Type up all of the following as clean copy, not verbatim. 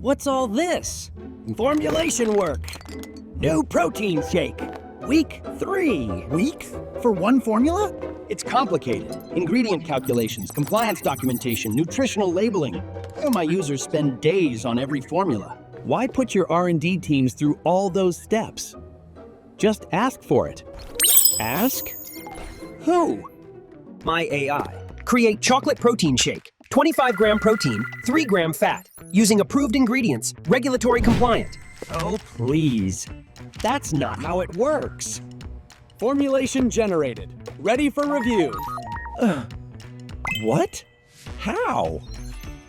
What's all this? Formulation work. New protein shake. Week 3. Week? For one formula? It's complicated. Ingredient calculations, compliance documentation, nutritional labeling. My users spend days on every formula. Why put your R&D teams through all those steps? Just ask for it. Ask? Who? My AI. Create chocolate protein shake. 25-gram protein, 3-gram fat. Using approved ingredients, regulatory compliant. Oh, please. That's not how it works. Formulation generated. Ready for review. What? How?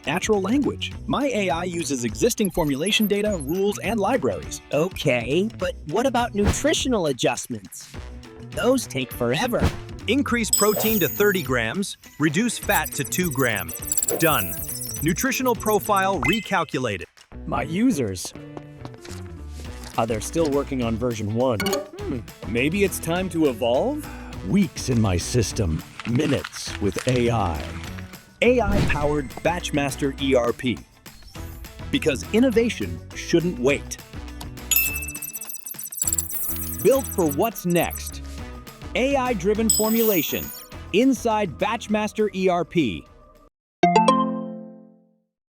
Natural language. My AI uses existing formulation data, rules, and libraries. Okay, but what about nutritional adjustments? Those take forever. Increase protein to 30 grams, reduce fat to 2 grams. Done. Nutritional profile recalculated. My users. They're still working on version 1. Maybe it's time to evolve? Weeks in my system, minutes with AI. AI-powered BatchMaster ERP. Because innovation shouldn't wait. Built for what's next. AI-driven formulation inside BatchMaster ERP.